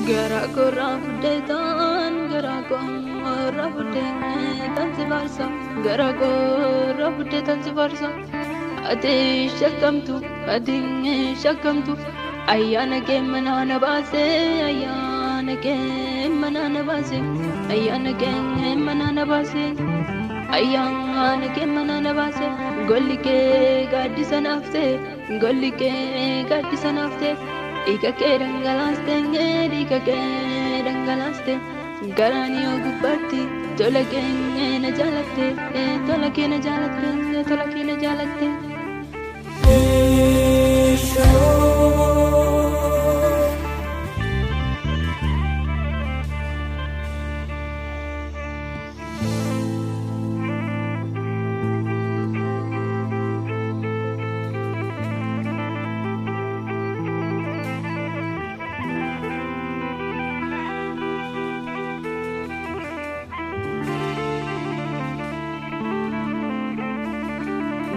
Garago rafudetan, garago rafudetan si varsa, garago rafudetan si varsa. Ate shakamtu, ayana ke manana base, ayana ke manana base, ayana ke manana base, ayana ke manana base. Golli ke gaddi sanafte, golli ke gaddi sanafte. Ika ke dangalaste, garani ogubatti, tola ke na jalatte, tola ke na jalatte, tola ke na jalatte.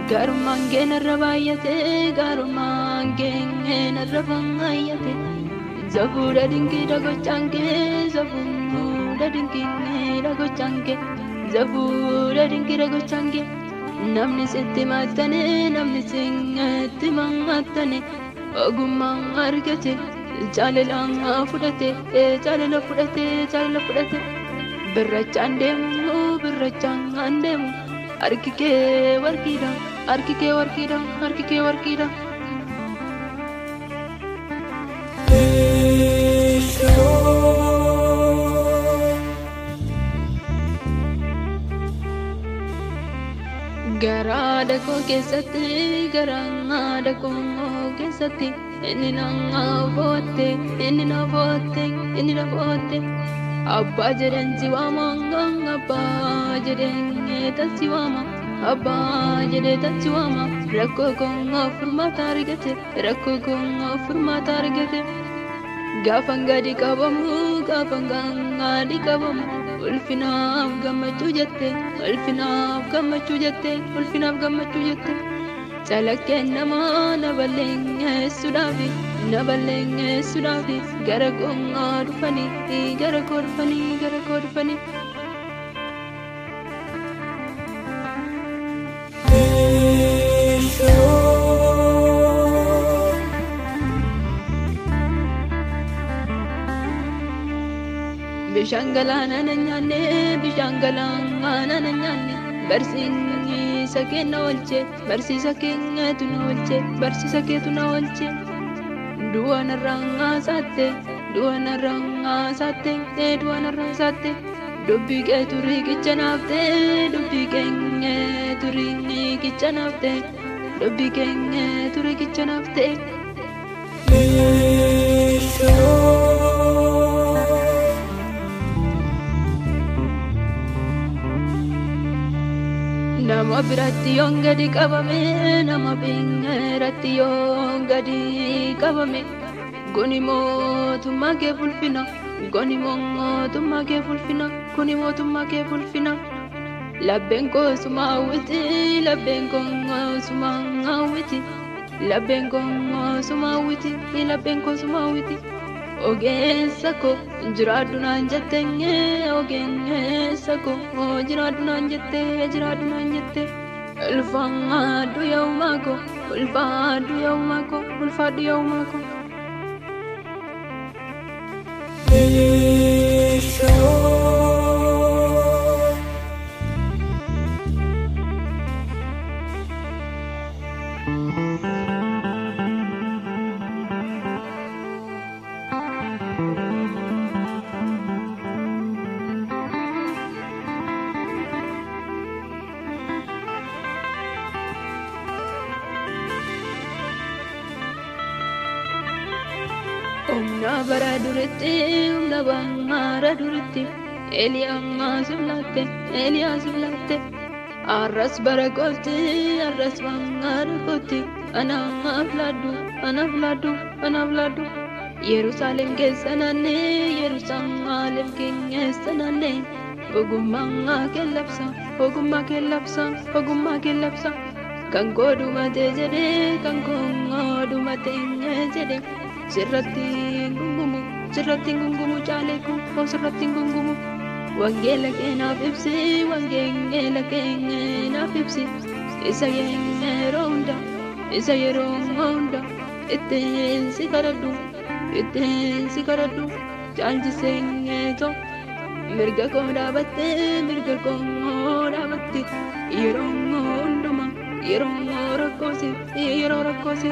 Garumangen rabayate, garumangen rabayate. Zabura dingi dago change, zabura dingi dago change, zabura dingi dago change. Namni setti matane, namni singati matane. Ogumang argate, jalelang fudate, jalala fudate, jalala fudate. Birrachandemu, birrachandemu. Arkike warkida, arkike warkida, arkike warkida. Garada ko kesati, garada ko kesati. Inni na vote, inni na vote, inni na vote. Abba jaren siwamang, abba jaren tasiwama, abba jare tasiwama. Rakko konga furma targete, rakko konga furma targete. Gafanga di kabamu, gafanga di kabamu. Ulfinaaf gammachuu jette, ulfinaaf gammachuu jette, ulfinaaf gammachuu jette. Calaqqeen namaa na balleessuudhaafi, na balleessuudhaafi. Gara kongaa dhufanii, gara koo dhufanii, gara koo dhufanii. Bishaan galaana na nyaanne, bishaan galaana na nyaanne. Barsiisa keenya oolche, barsiisa keenyatu na oolche, barsiisa keetu na oolche. Du'a narraa saatte, du'a narraa saatte, du'a narraa saatte. Dubbii kee turii kicha naafte, dubbii keenya turii kicha naafte, dubbii keenya turii kicha naafte. Nama biratti yoon gadi qabame, nama biratti yoon gadi qabame. Goni mootummaa kee fulfina, goni mootummaa kee fulfina, goni mootummaa kee fulfina. Labbeen koo suma hawwiti, labbeen koo suma hawwiti, labbeen koo suma hawwiti, labbeen koo suma hawwiti. Ogeessa koo jiraadhu naan jette, ogeessa koo jiraadhu naan jette, jiraadhu naan jette. Ulfaadhu yawmaa koo, ulfaadhu yawmaa koo, ulfaadhu yawmaa koo. Umna bara duritti, Eliyaa sulatte. Arras bara gooti, arras bangara gooti. Anaaf laddu. Yerusaalem keessa naannee, Yerusaalem keessa naannee. Ogummaa kee labsa. Kan koo dhumatee jedhee, kan koo dhumatee jedhee. Sirratti gugumu, sirratti gungumu caaleeku koo sirratti gungumu. Wangeela keenaaf ibsi wangeela keenaaf ibsi isa yeroo hunda isa yeroo hunda ittiin si kadhadhu caalchiseenyeetoo mirga koo dhaabatte yeroo hunduma yeroo rakkoosi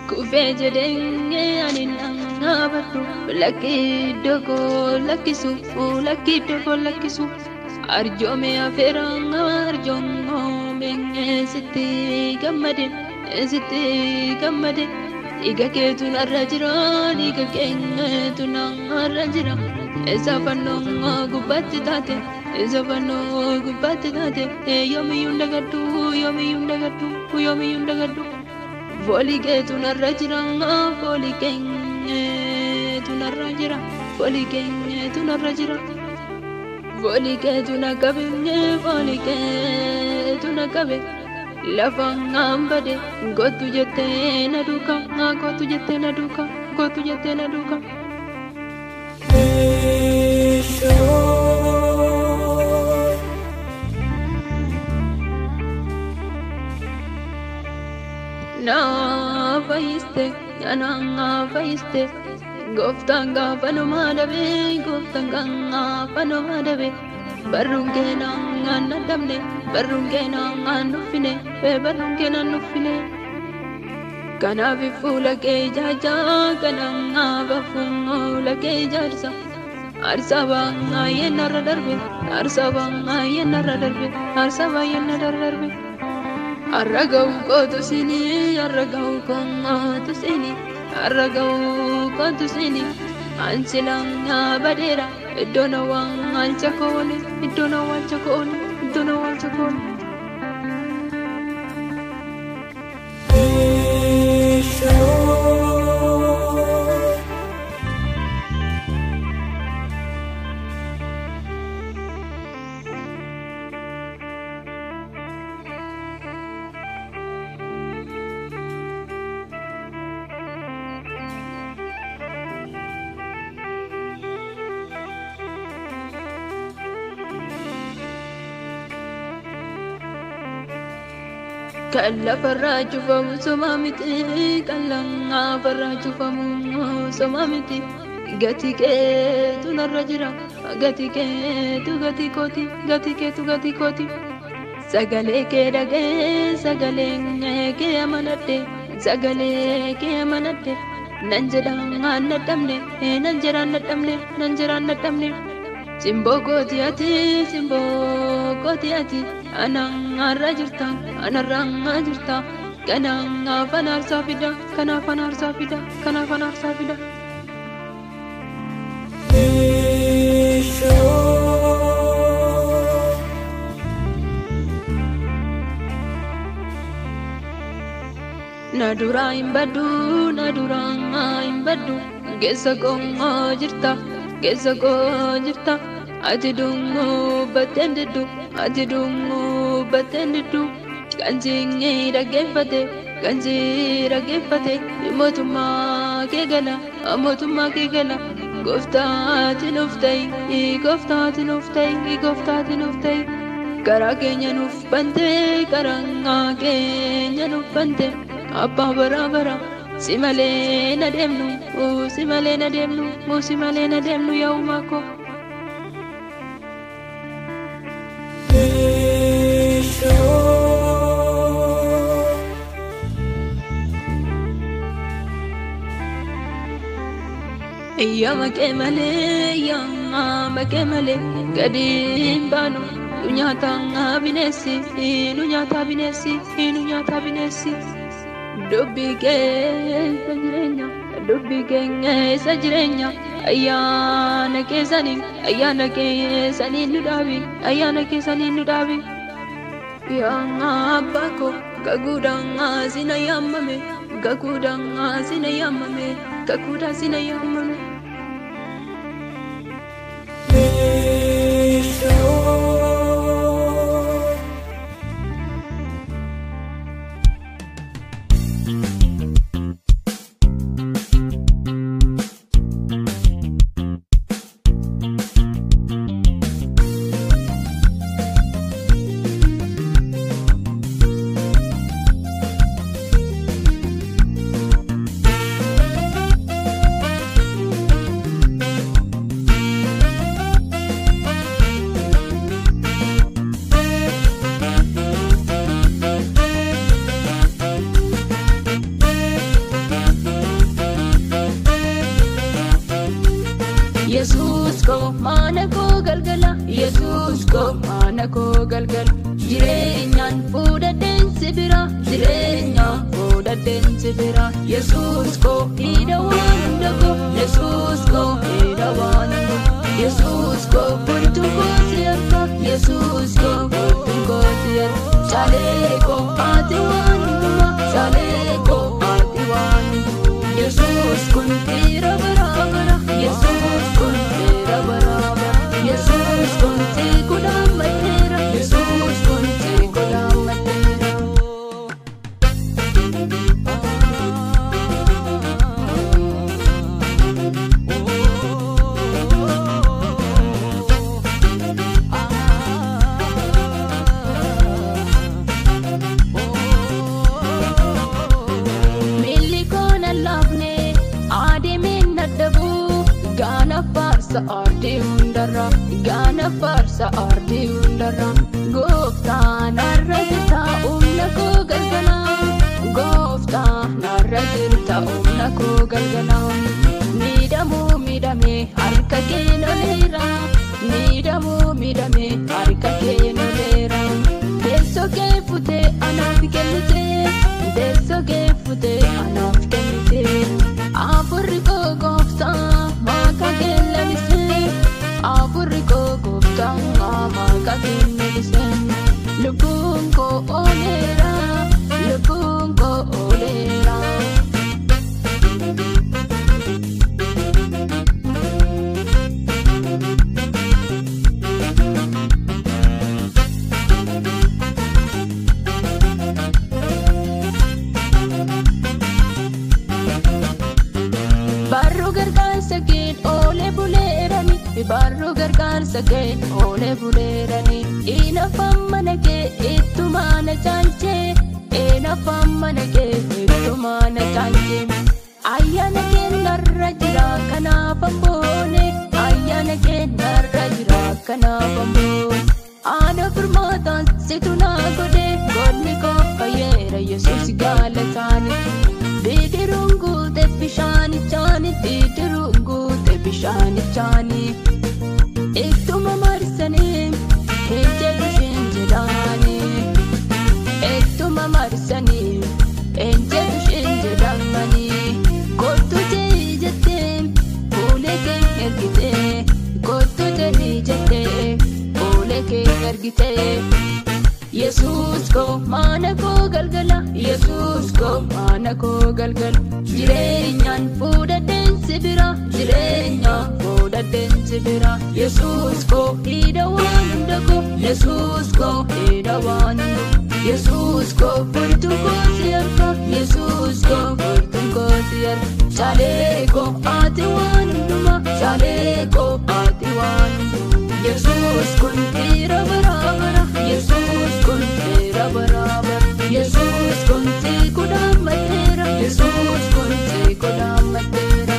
kufee jedheenye ani nangabadhu lakki doko lakkisu arjoome afeeraan arjoome sitti gammade dhiiga keetu narra jira dhiiga keenyatu narra jira isa fannoo gubbaatti taate yoomiyyuu ndagadhu foolii keetu narra jira foolii keenyatu narra jira foolii keetu na qabe lafaan bade gootu jettee na duuka na fayyiste gooftaan gaafa numaa dhabe barruun keenan nadamne barruun keenan nuffine kanaaf fuula kee jaajaa kanaaf fuula kee jaarsa arsa baay'een narra darbe arraga'u kootu sini ansilang badera iddoon waalcha koone Kalla farraa cufamu soma miti kalla farraa cufamu soma miti gati keetu narra jira gati keetu gati kooti sagalee kee dhagee sagalee kee amanadhe nan jedhaan nadhamne simboo kooti ati anarra jirta kanaaf anaarsaa fida na duraa hin baddu geessa koo jirta ati dungu batten diddu kanjingi dhaggeeffate mootummaa kee gala gooftaatiin of ta'i karaa keenya nuuf bante abbaa bara si malee na deemnu yaa uumaa koo. Yama ke male gadin banu nunyata binesi dubbi ke sajirenya ayana ke sanin nudabi ya abako gagudanga sinayamame ko mana ko galgala Yesus ko mana ko galgala jireenyaan fuudhadheen si bira jireenyaan fuudhadheen si bira Yesus ko hidha waan hunda ko Yesus ko hidha waan hunda Yesus ko furtuun koo si harka Yesus ko furtuun koo si harka Chalee ko ati waan hundumaa Chalee ko ati waan hundumaa Yesus kun dhiira baraabara Yesus kun dhiira baraabara Yesus kun si kudhaammadheera Yesus kun si kudhaammadheera Gaana farsa ardi hundarra Gooftaan har'a jirta humna koo galgala Gooftaan har'a jirta humna koo galgala Miidhamuu miidhame harka kee loleera Miidhamuu miidhame harka kee loleera Deessoo kee futee anaaf kennite Deessoo kee futee anaaf kennite Afurri koo Gooftaa maqaa kee lalisee Afurri koo Gooftaa maqaa kee lalisee Lubbuun koo ooleera Lubbuun koo ooleera Barruu gargaarsa kee oolee buleerani Barruu gargaarsa kee oolee buleerani Inaafaan mana kee ittumaa na caalchee Inaafaan mana kee ittumaa na caalchee Ayyaana kee narra jira kanaaf amboone Ayyaana kee narra jira kanaaf amboone Aana furmaataan situ naa godhe Godni koo fayyeera Yesuus galataani Bidiruun guute bishaanichaani Bidiruun guute bishaanichaani Ittuma marsanii hin jedhu shin jedhaanii Ittuma marsanii hin jedhu shin jedhamanii Kottu jee jettee fuulee kee ergitee Kottu jee jettee fuulee kee ergitee Yesus ko mana ko galgala Yesus ko mana ko galgala jireenyaan fuudhadheen si bira jireenyaan fuudhadheen si bira Yesus ko hidha waan hunda ko Yesus ko hidha waan hunda Yesus ko furtuun koo si harka Yesus ko furtuun koo si harka Chalee ko ati waan hundumaa Chalee ko ati waan hundumaa Yesus kun dhiira baraabara Yesus kun dhiira baraabara Yesus kun si kudhaammadheera Yesus kun si kudhaammadheera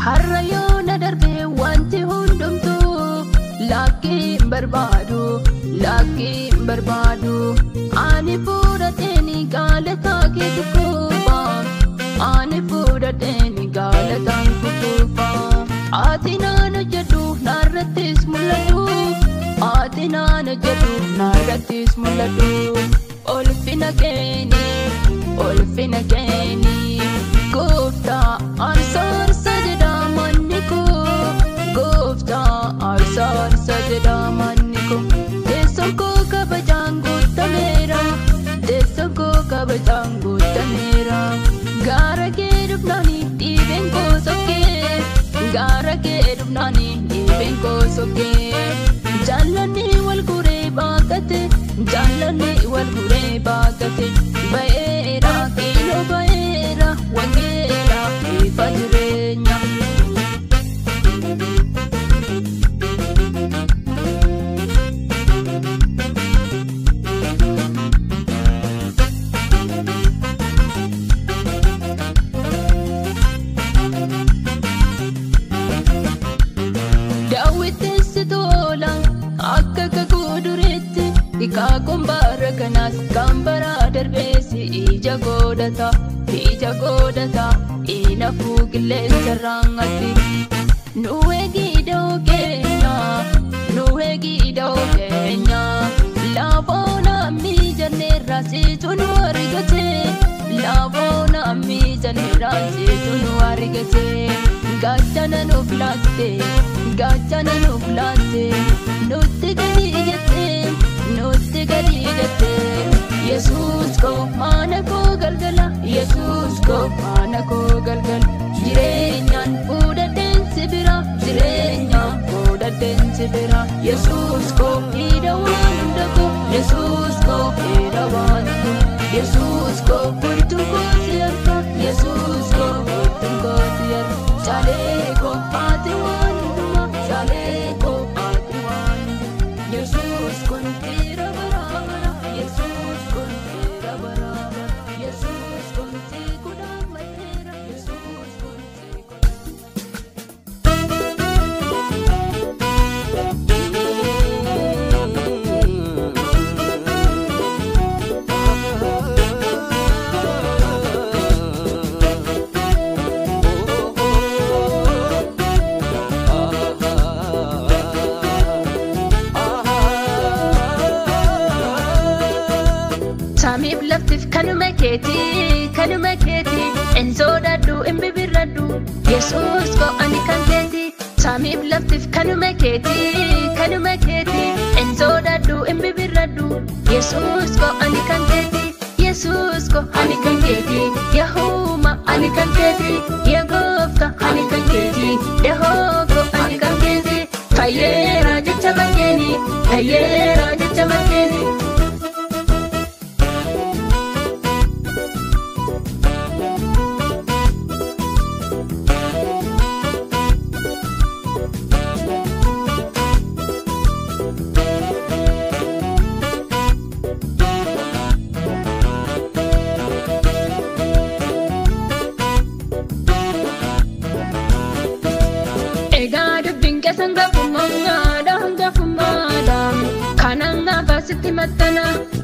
Har'a yoo na darbe wanti hundumtuu lakkiin barbaadu lakkiin barbaadu Ani fuudhadheeni gaalataa kee kukuufa Ani fuudhadheeni gaalataa kukuufa Ati naan hojjedhu narrattis mul'adhu Ati naan hojjedhu narrattis mul'adhu Ulfina keeni Gooftaa aarsa jedha manni koo Gooftaa aarsa jedha manni koo Teessoon koo kabajaan guutameera Teessoon koo kabajaan guutameera Gaara kee dhufnaanii dhiibeen koo sokkee Gaara kee dhufnaanii dhiibeen koo sokkee Jaallanni wal guree baaqate Jaallanni wal guree baaqate Ba'eera kiiloo ba'eera wangeera ifa jireenya Kaakun bara kanas kan bara darbeesi ija godhata inafuu qilleensa raangatti. Nu eegidoo keenya laafoona miijanneerraa siitu nu argate gaachana nuuf laatte nutti gadi jette Yesuus koo mana koo galgala jireenyaan fuudhadheen si bira Yesuus koo hidha waan hunda koo Yesuus koo hidha waan Yesuus koo furtuun koo si harka Yesuus koo furtuun koo si harka Chalee koo ati waan hundumaa chalee koo ati waan Yesuus kun hidha baraabara Yesuus kun hidha baraabara Yesuus kun si kudhaan mateera Yesuus kun si Samiif laftif kanuma keeti en sodaadhu en bibirradhu Yesuus koo ani kan keeti Samiif laftif kanuma keeti en sodaadhu en bibirradhu Yesuus koo ani kan keeti Yesuus koo ani kan keeti Yahuma ani kan keeti Ya goofta ani kan keeti Yahoo koo ani kan keeti Fayyeera jecha makkeeni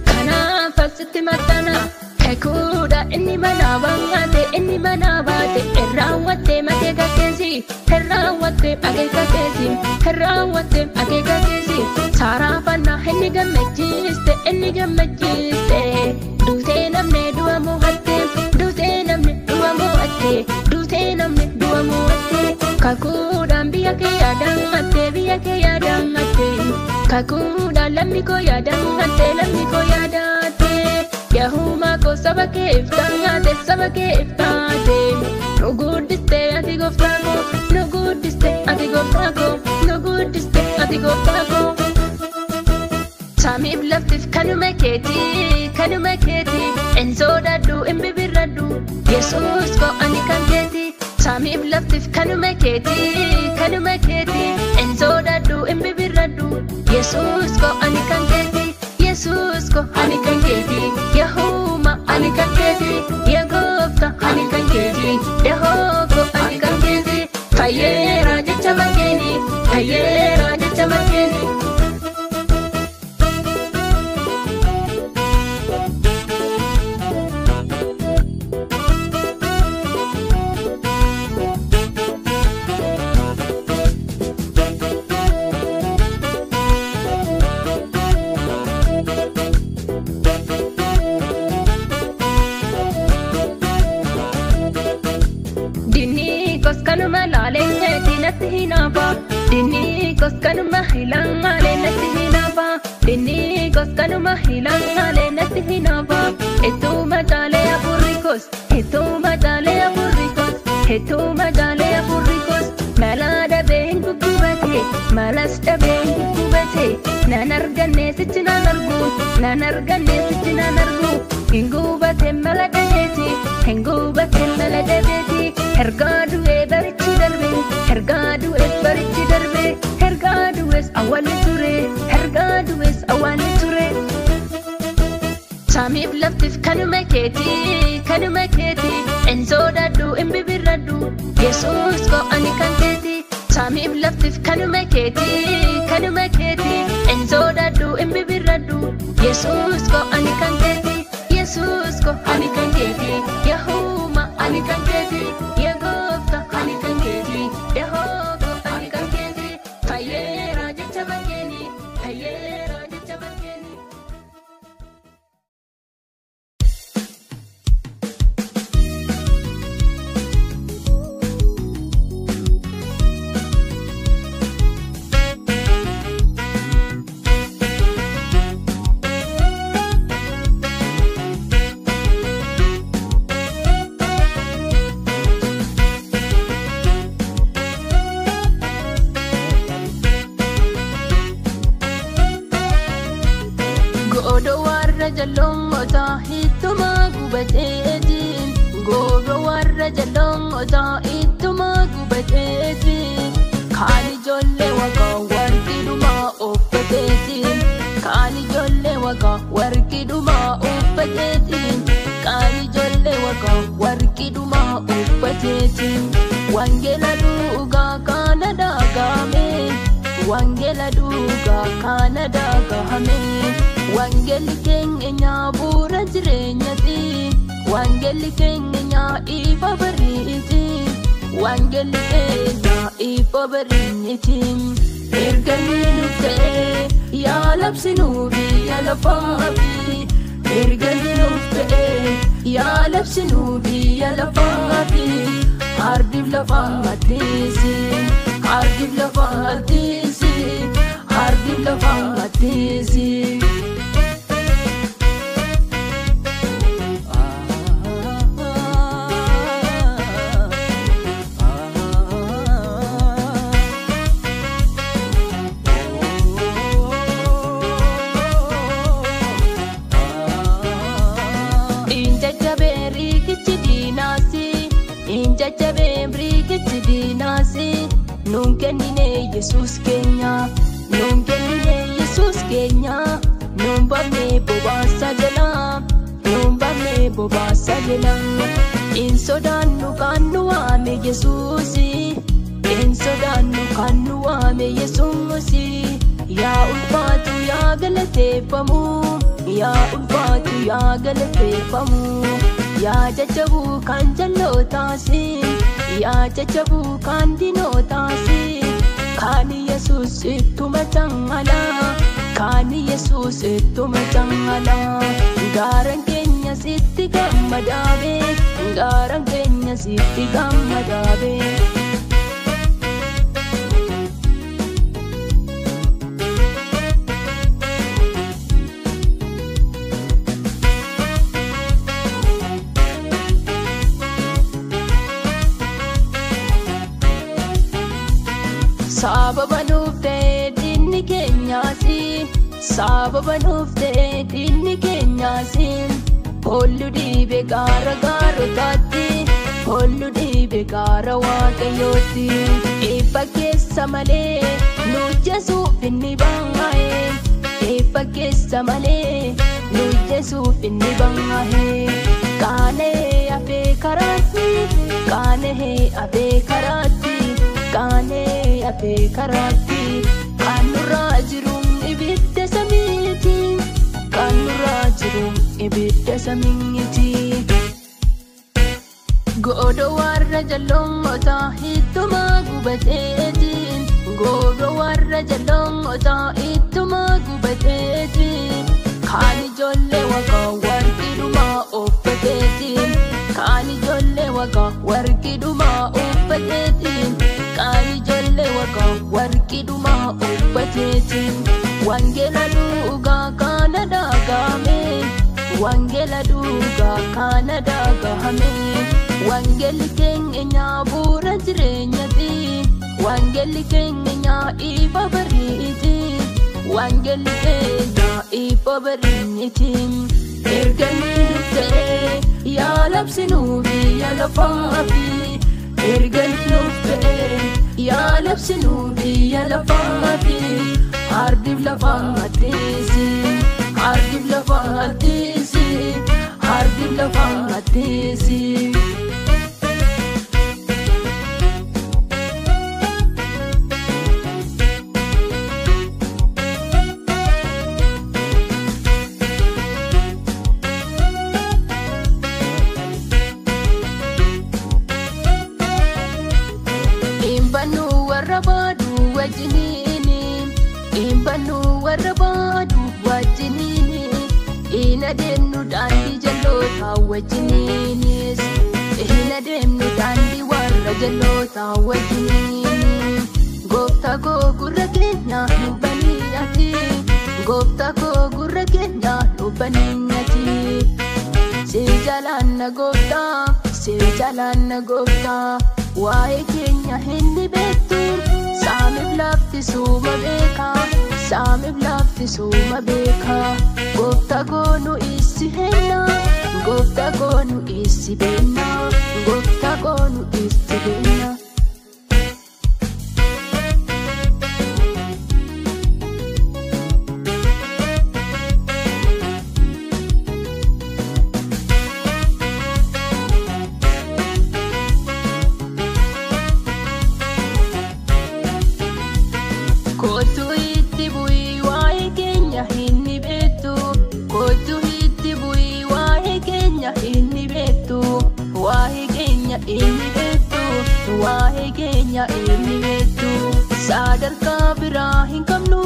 Kanafasitti matana Kekuda inni mana baate Erraawwatte makeeka keesi Erraawwatte akeeka keesi Saaraafanna inni gammachiiste Duutee namne du'a mo'atte Kakuudhaan biyya kee yaadatte Kakuudhaan lammi koo yaadatte Yahuma koo saba kee iftaate Nu guddiste ati gooftaa koo Samiif laftif kanuma keeti en sodaadhu en bibirradhu Yesuus koo ani kan keeti Samiif laftif kanuma keeti en sodaadhu en bibirradhu Yesuus koo ani kan keeti Yesuus koo ani kan keeti Yahuma ani kan keeti Ya goofta ani kan keeti Yahoo koo ani kan keeti Fayyeera jecha makkeeni Kanuma laaleenyeeti natti hinaafaa Dinni kos kanuma hilangaalee natti hinaafaa Ettuma jaalee afurri kos Malaa dhabee hin malas dhabee hin guggubate Nan arganne sichi nan argu Hin gubate mala dhabeeti Ergaa du'ee barichi darbe Ergaa du'ees awwaalli ture Samiif laftif kanuma keeti en sodaadhu en bibirradhu Yesuus koo ani kan keeti Samiif laftif kanuma keeti en sodaadhu en bibirradhu Yesus ko ani kan keti, Yesus ko ani kan keti, Yahuma ani kan keti, Yagofta ani kan keti, Yehova ani kan keti, Hayera jecha bangeni, Hayera jecha bangeni. Godo warra jalong ota hituma gubateetiin, Godo warra jalong ota hituma gubateetiin, Kaani jolle waka warqiduma uffateetiin, Kaani jolle waka warqiduma uffateetiin, Kaani jolle waka warqiduma uffateetiin. Wangela duugaa kana daagame, Wangela duugaa kana daagame, Wangeli keenya bu'uura jireenyaati, Wangeli keenya ifa bariiti, Wangeli keenya ifa bariiti. Erganii nuuf ta'ee yaa labsinuu biyya lafaafi, Erganii nuuf ta'ee yaa labsinuu biyya lafaafi, Ardiif lafaa addeesi, Ardiif lafaa addeesi, Ardiif lafaa addeesi. Nunkennine Yesus keenya, nunkennine Yesus keenya, numbamne bobaasa jala, numbamne bobaasa jala. Insodaannu kan nu waame Yesuusi, insodaannu kan nu waame Yesuusi. Yaa ulfaatu yaa galateeffamu, yaa ulfaatu yaa galateeffamu. Yaa jajjabuu kan jallootaasi, yaa jajjabuu kan dinootaasi, Kaani Yesuus ittuma cangala, Kaani Yesuus ittuma cangala. Gaaraan keenya sitti gammadaabe, gaaraan keenya sitti gammadaabe. Sababa nuuf ta'e diinni keenyaasi, sababa nuuf ta'e diinni keenyaasi, Hollu dhiibe gaara gaarotaatti, Hollu dhiibe gaara waaqayyooti. Eebba keessa malee nu Yesuuf inni banga'e, Eebba keessa malee nu Yesuuf inni banga'e. Kaanee hafee karaatti, kaanee hafee karaatti, kaanee hafee karaatti, kan nurraa jiru ibidda samiiti, kan nurraa jiru ibidda samiiti. Godo warra jalloota ittuma gubateetiin, Godo warra jalloota ittuma gubateetiin, Kaan ijoollee waqa warqidhuma uffateetiin, Kaan ijoollee waqa warqidhuma uffateetiin, Kaan ijoollee waqa warqidhuma uffateetiin. Wangeela dhugaa kana dhagahame, Wangeela dhugaa kana dhagahame, Wangeelli keenya bu'uura jireenyaati, Wangeelli keenya ifa bariiti, Wangeelli keenya ifa bariiti. Erganii dhuftee yaa labsinuu biyya lafaafi, Erganii dhuftee yaa labsinuu biyya lafaafi, Ardiif lafaa addeesi, Ardiif lafaa addeesi, Ardiif lafaa addeesi. Hina deemnu daandii jalloota wajjiniinis Hina deemnu daandii warra jalloota wajjiniin Gooftaa koo gurra keenya nu baniyyati Gooftaa koo gurra keenya nu baniyyati Si jaalanna gooftaa Si jaalanna gooftaa Waa'ee keenya hindi beektu Saamiif lafti suuma beeka Saamiif lafti suuma beeka Gooftaa koo nu isi henna Gooftaa koo nu isi benna Gooftaa koo nu isi benna Waa'ee keenya inni beektu sadarkaa biraa hin qabnu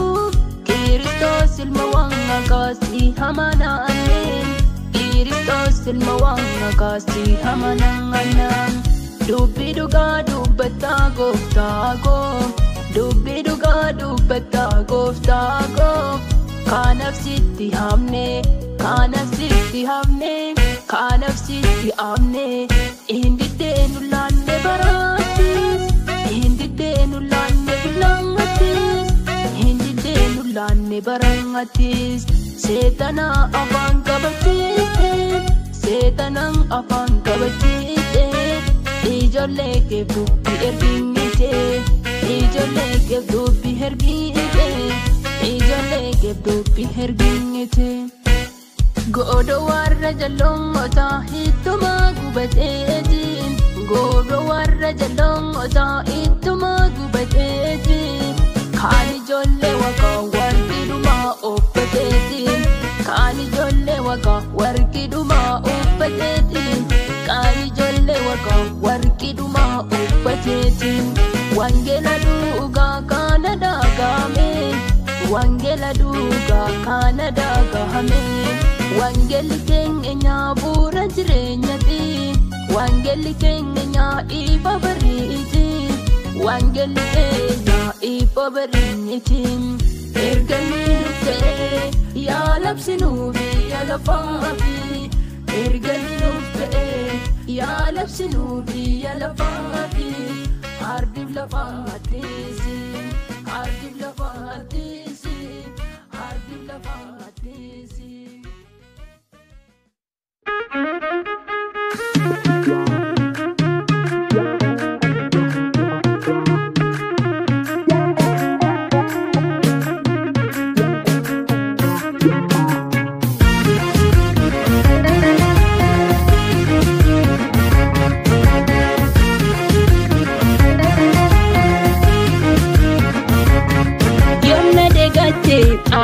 Kiristoos ilma Waaqaati amanaaneen Kiristoos ilma Waaqaati amanaaneen Dubbii dhugaa dubbataa gooftaa koo Dubbii dhugaa dubbataa gooftaa koo Kanaaf sitti hamne Kanaaf sitti hamne Kanaaf sitti hamne Hindi deenu laanne baraattis Hindi deenu laanne bilangattis Hindi deenu laanne barangattis Seetana afaan qabachiiste Seetanaan afaan qabachiiste Ijoollee keef dubbi ergingite Ijoollee keef dubbi ergingite Ijoollee keef dubbi ergingite Godoo warra jalloota ittuma gubateeti Godoo warra jalloota ittuma gubateeti Kaan ijoollee Waaqaa warqidhumaa uffateeti Kaan ijoollee Waaqaa warqidhumaa uffateeti Kaan ijoollee Waaqaa warqidhumaa uffateeti Wangeela dhugaa kana dhagahame Wangeela dhugaa kana dhagahame Wangeelli keenya bu'uura jireenyaati Wangeelli keenya ifa bariiti Wangeelli keenya ifa bariiti Erganii dhuftee yaa labsinuu biyya lafaafi Erganii dhuftee yaa labsinuu biyya lafaafi Hardiif lafaattis Hardiif lafaattis Hardiif lafaattis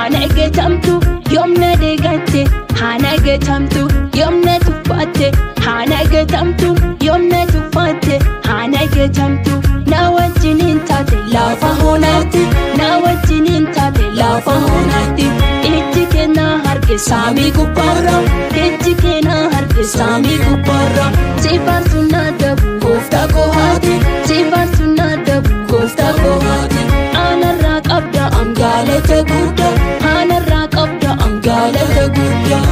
Ana getamtu yomna degatte hana getamtu yomna tufatte hana getamtu yomna tufatte hana getamtu na wajjinin taate lafa honatti na wajjinin taate lafa honatti ijji kenna harke saami gubbarra ijji kenna harke saami gubbarra sifaartu na dabu gooftaa koo haati sifaartu na dabu gooftaa koo haati anarraa qabda angaalata guddaa anarraa qabda angaalata guddaa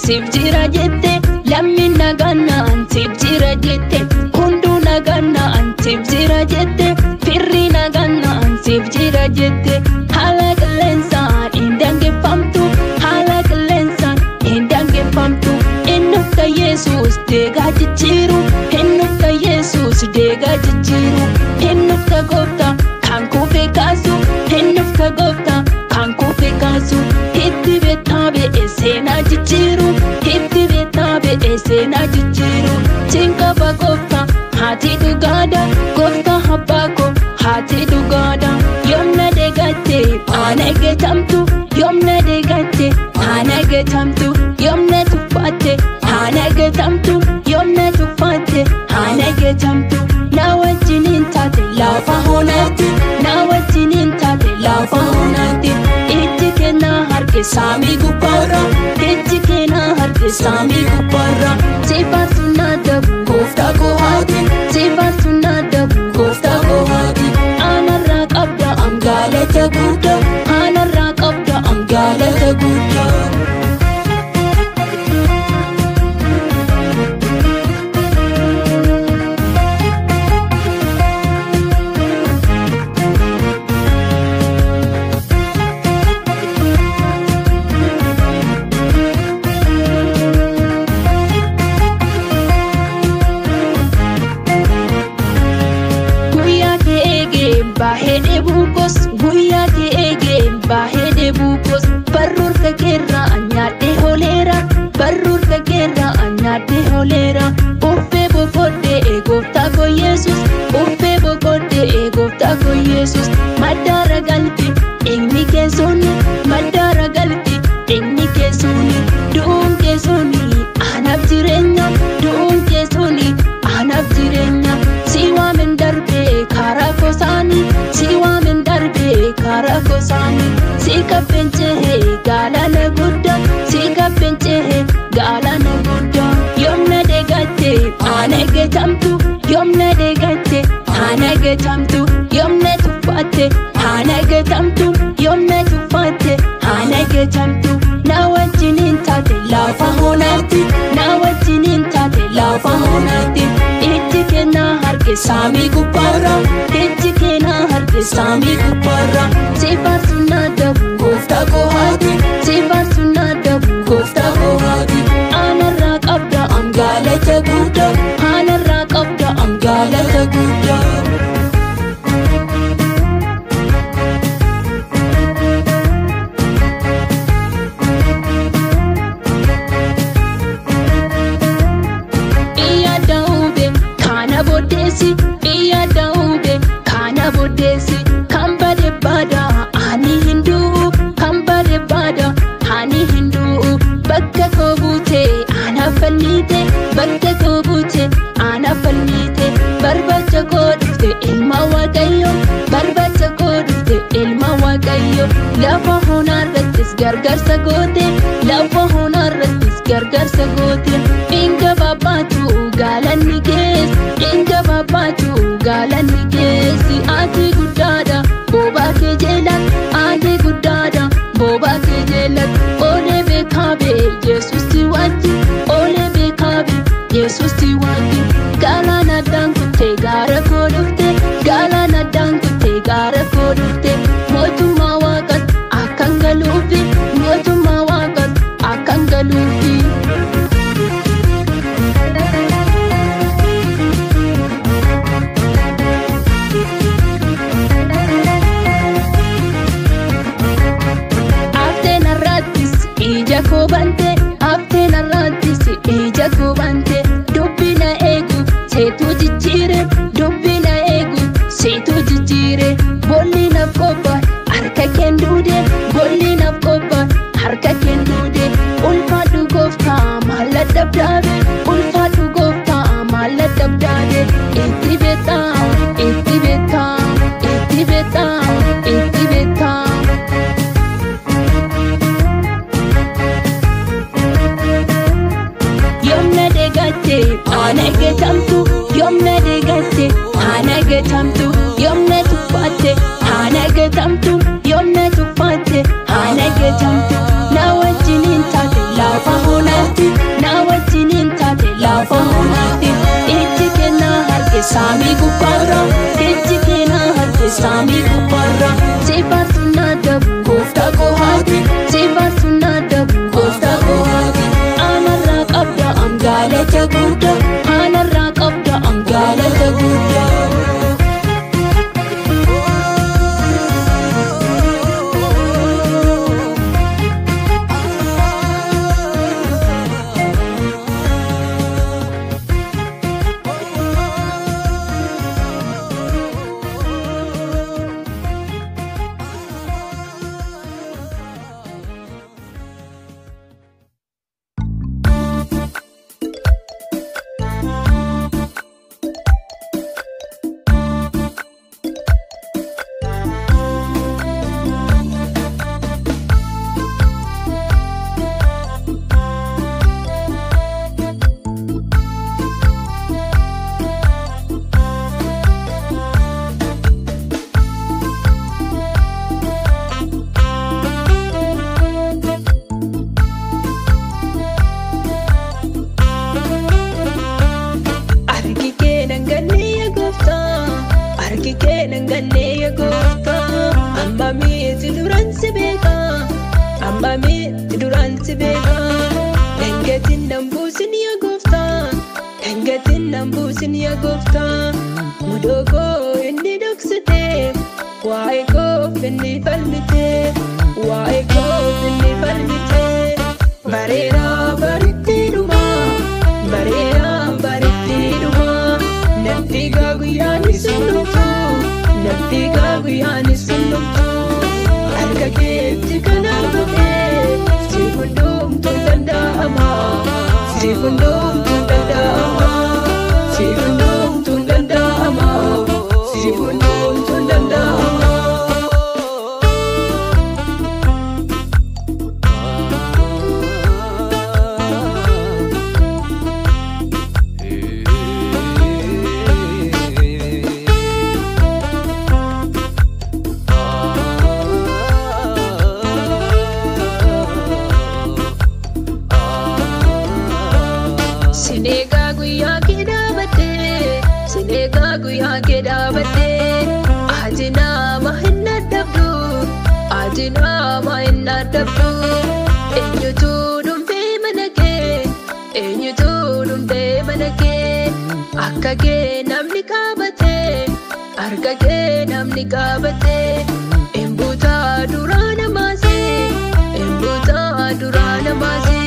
Siif jira jette lammi nagannaan siif jira jette hunduu nagannaan siif jira jette firri nagannaan siif jira jette haala qilleensaan hin dangeeffamtu haala qilleensaan hin dangeeffamtu innufta Yesuus deegaa jijjiiru innufta Yesuus deegaa jijjiiru innufta gooftaa kan kufe kaasu innufta gooftaa kan kufe kaasu itti beektabe seenaa jijjiiru itti beektabe seenaa jijjiiru cinqaba gooftaa haati dhugaadha getamtu yomna degatte hana getamtu yomna tufate hana getamtu yomna tufate hana getamtu na wajinin tate lafa honati na wajinin tate lafa honati ijikena harke sami gubara ijikena harke sami gubara sefatuna dabu gofta gohati sefatuna dabu gofta gohati anarra qabda amgalata guda anarra qabda amgalata guda bahede bukos guya ke ege bahede bukos barur ka kerra anyade holera barur ka kerra anyade holera uffe bokode egofta ko Jesus uffe bokode egofta ko Jesus madara galti engni ke soni madara galti engni ke soni dum ke soni anab jirenya dum ke soni anab jirenya siwa men darbe kara ko sani siwa men darbe kara ko sani sika penche he gala na gudda sika penche he gala na gudda yomna de gatte anege tamtu yomna de gatte anege tamtu yomna tufate anege tamtu yomna tufate anege tamtu na wajinin tate lafa honati na wajinin tate lafa honati ijikena harke sami gubara ijikena harke sami gubara sefatuna dabu gofta gohati sefatuna dabu gofta gohati anarra qabda amgalata guda anarra qabda amgalata guda iya daube kana bodesi kambare bada ani hindu kambare bada ani hindu bakka ko bute ana fallite bakka ko bute ana fallite barbacha ko dufte ilma waqayyo barbacha ko dufte ilma waqayyo lafa honarrattis gargarsa goote lafa honarrattis gargarsa goote inga babatu galanni kees inga babatu galanni keesi ati guddada boba ke jelat ati guddada boba ke jelat ole bekabe Jesus ti wati ole bekabe Jesus ti wati galana dankutte gara kodufte galana dankutte gara kodufte motuma waqat akangalufi motuma waqat akangalufi ija kobante aptena ratisi ija kobante dubbina egu setu jijjire dubbina egu setu jijjire bollina qobba harka kendude bollina qobba harka kendude ulfadu gofta mala dabdabe ulfadu gofta mala dabdabe itti beta itti beta itti beta itti beta anege tamtu yomna de gatte anege tamtu yomna tufate anege tamtu yomna tufate anege tamtu na wajinin tate lafa honati na wajinin tate lafa honati ijikena harke sami gubara ijikena harke sami gubara sefatuna dabu gofta gohati sefatuna dabu gofta gohati anarra qabda amgalata guda anarra qabda amgalata guda Ambami duranti beka Nengetin nambusin ya gofta Nengetin nambusin ya gofta Mudoko inni doksite Wae kof inni falmite Wae kof inni falmite Barera baritti duma Barera baritti duma Nafti gaguyani sunumtu Nafti gaguyani sunumtu Arga keetti kanarfate Si hundumtu danda'ama Si hundumtu danda'ama Si hundumtu danda'ama Si hundumtu danda'ama Sineka guya keda bate Ajina mahinna dabdu Ajina mahinna dabdu Enyutu dumbe manake Enyutu dumbe manake Akkake namni kabate Arkake namni kabate Embuta durana mazi Embuta durana mazi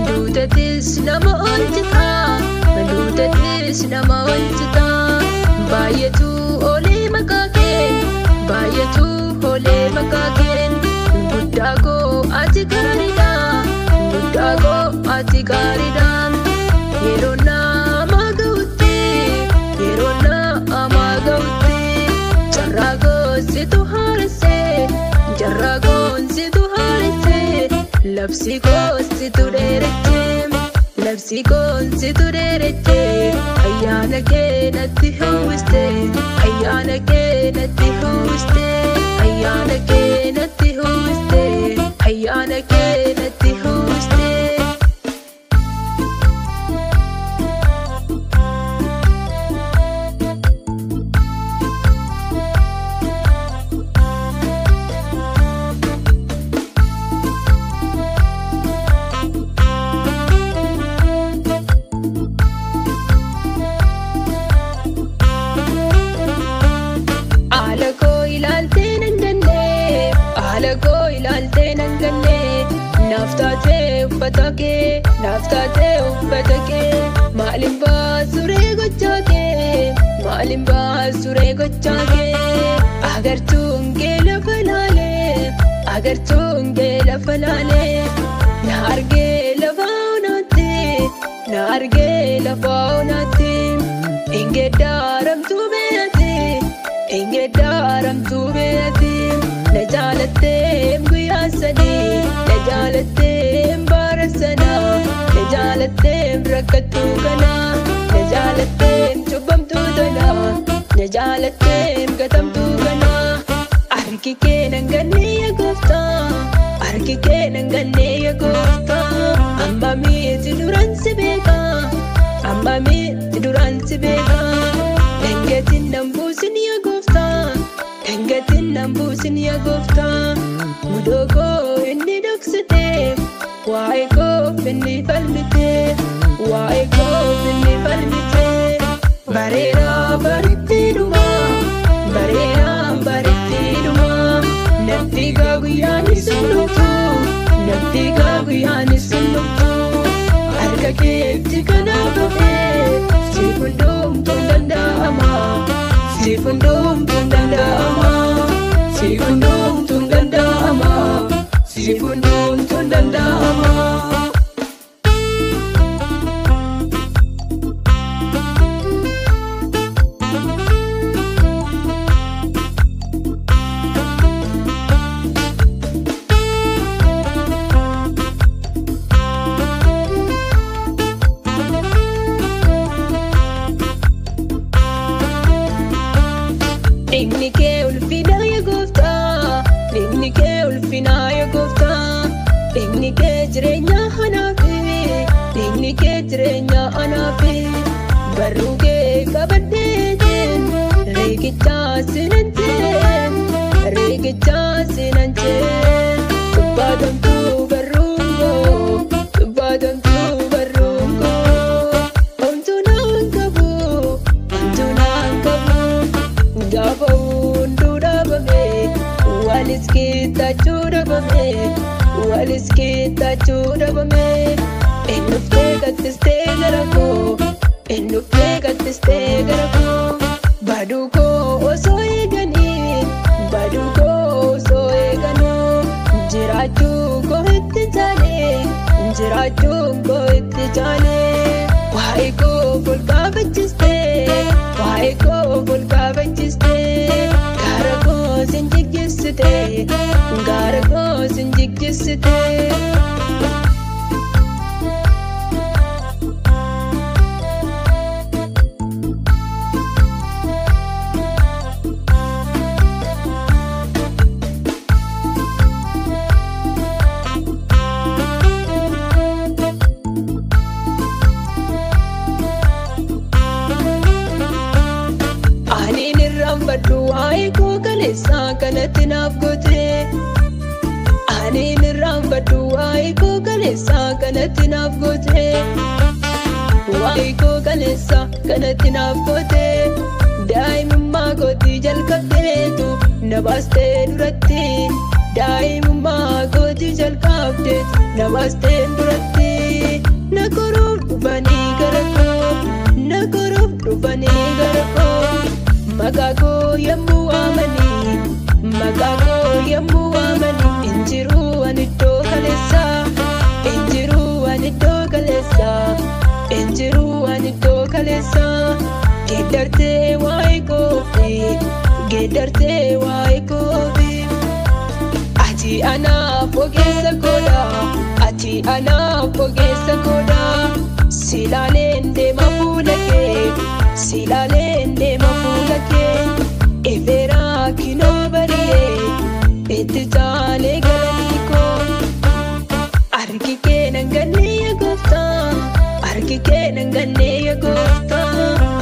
Ndudatis nama olchita Ndudatis nama olchita Bayatu ole makaken Bayatu ole makaken Buddago ati garida Buddago ati garida Yerona amagauti Yerona amagauti Jarrago situ harase Jarrago situ harase Labsi ko situ derete Labsi ko situ derete Ayyana ke natti huviste Ayyana ke natti huviste Ayyana ke natti huviste Ayyana ke natti huviste Naftate uffatake Maalimba suree gochaake Maalimba suree gochaake Agartuun kee lafa laale Agartuun kee lafa laale Na argee lafa onaatti Na argee lafa onaatti Ingedaaramtuu beeyati Ingedaaramtuu beeyati Na jaalatteem guyyaa sadii Na jaalatteem baara sanaa Na jaalatteem rakkattuu kanaa Na jaalatteem cubbamtuu tanaa Na jaalatteem gatamtuu kanaa Argi kee nan gannee yaa gooftaa Argi kee nan gannee yaa gooftaa Amma miiti duraan si beekaa Amma miiti duraan si beekaa Dangatiin nan buusin yaa gooftaa Dangatiin nan buusin yaa gooftaa Mudoko inni doksite Wae kof inni falmite Wae kof inni falmite Barera baritti duma Barera baritti duma Nafti gaguyani sunumtu Nafti gaguyani sunumtu Arga keetti kanarfate Si hundumtu danda'ama Si hundumtu danda'ama Si hundumtu danda'ama Si hundumtu danda'ama Digni kee ulfina yaa gooftaa Digni kee ulfina yaa gooftaa Digni kee jireenya anaafi Digni kee jireenya anaafi Barruu kee qabadheetiin Reegichaa sinan jeen Reegichaa sinan jeen Tubbaa domtuu walis keettachuu dhabame ennuftee gattistee gara koo ennuftee gattistee gara koo baduu koo osoo eeganii baduu koo osoo eeganuu jiraachuu koo itti jaalee jiraachuu koo itti jaalee waa'ee koo fulkaafachistee waa'ee koo fulkaafachistee gaara koo sin jiggeessitee gaara koo sin jiggeessitee. Waa'ee koo kaleessaa kanatti naaf goote ani irraanfadhu waa'ee koo kaleessaa kanatti naaf goote waa'ee koo kaleessaa kanatti naaf goote daa'imummaa kootii jalqabdeetu na baastee duratti daa'imummaa kootii jalqabdeetu na baastee duratti na koruuf dhufanii gara koo na koruuf dhufanii gara koo. Maqaa koo yemmuu waamanii maqaa koo yemmuu waamanii injiruu ani iddoo kaleessaa injiruu ani iddoo kaleessaa injiruu ani iddoo kaleessaa geeddartee waa'ee koofi geeddartee waa'ee koofi ati anaaf ogeessa koodha ati anaaf ogeessa koodha silaaleen deema fuula kee silaaleen deema fuula kee eferaa kinoo bariyee itti jaalee galanii koo argi kee nan gannee yaa gooftaa argi kee nan gannee yaa gooftaa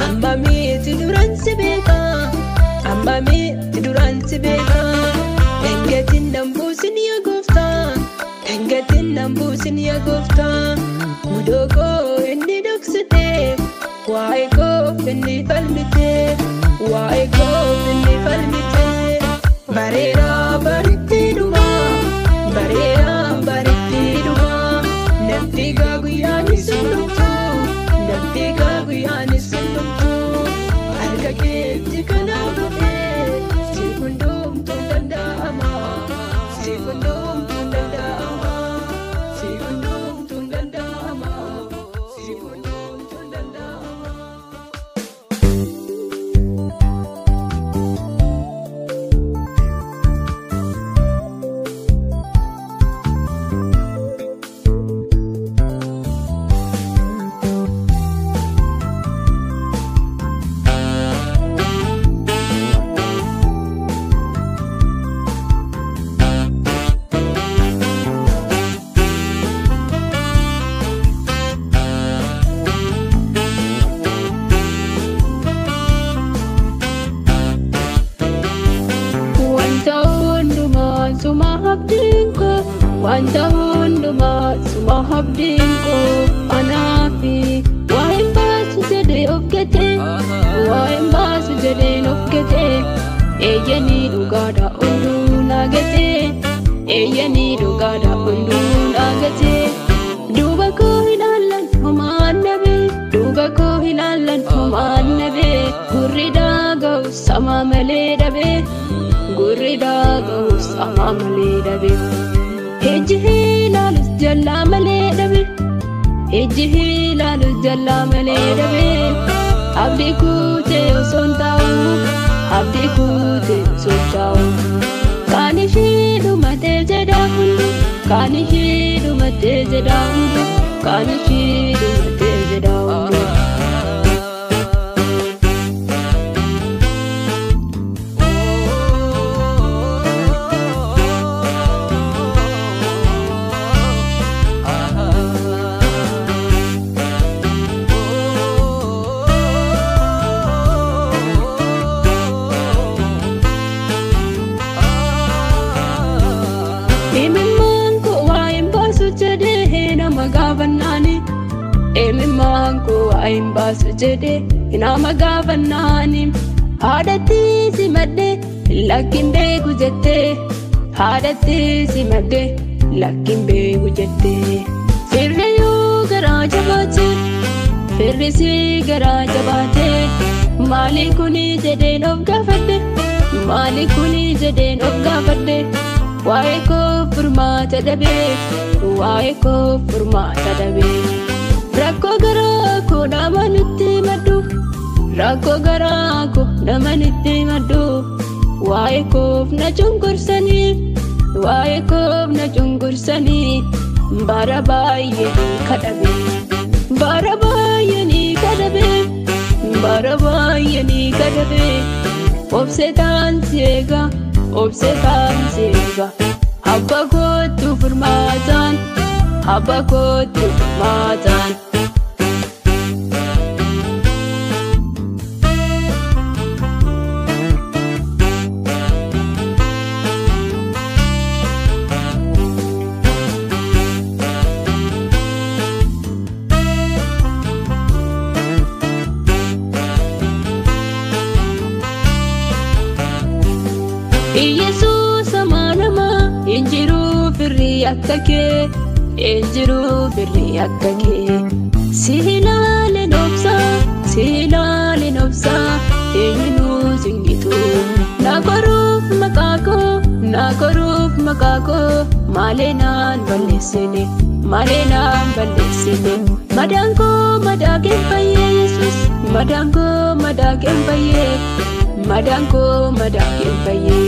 amma miiti duraan si beekaa amma miiti duraan si beekaa dangatiin nan buusin yaa gooftaa dangatiin nan buusin yaa gooftaa mudoo koo inni dhoksitee waa'ee koo inni falmitee waa'ee koo inni falmitee bareeraa bareeddii dhumaa bareeraa bareeddii dhumaa nafti gaa guyyaan isin dhuftuu nafti gaa guyyaan isin dhuftuu harka keetti kanaaf dhufee si hundumtuu danda'ama si hundumtuu danda'ama si hundumtuu danda'ama si hundumtuu danda'ama. Wanta hundumaa suma abdiin koo anaafi waa'een baasu jedhee of gatee waa'een baasu jedhee of gatee eeyyanii dhugaadha hunduu naa gatee eeyyanii dhugaadha hunduu naa gatee duuba koo ilaalan homaan dhabee duuba koo ilaalan homaan dhabee gurri daaga'u sama malee dhabee gurri daaga'u sama malee dhabee. Ejji hilaalus jallaa malee dhabe ejji hilaalus jallaa malee dhabe abdii kuutee osoo hin taa'u abdii kuutee osoo hin taa'u kaan ishee dhumatee jedhaa hundu kaan ishee dhumatee jedhaa hundu kaan ishee dhumatee jedhaa hundu. Emimmaan koo waa'een baasu jedhee nama gaafannaani haadhatti si maddee lakkin beeku jettee haadhatti si maddee lakkin beeku jette. Firri yoo garaa jabaate firrisi garaa jabaate maali kuni jedheen of gaafadhe maali kuni jedheen of gaafadhe waa'ee koo furmaata dhabee waa'ee koo furmaata dhabee rakkoo garaa koo nama nutti maddu rakkoo garaa koo nama nutti maddu waa'ee koof na cunqursanii waa'ee koof na cunqursanii bara baay'ee kadhabee bara baay'ee kadhabee bara baay'ee kadhabee obsetaan seega obsetaan seega abba kootu furmaataan abba kootu furmaataan. Yesus amanama injiru firri akkake injiru firri akkake silale nobsa enyinu zingitu nakoruf makako malenan balesene madanko madagen paye Yesus madanko madagen paye madanko madagen paye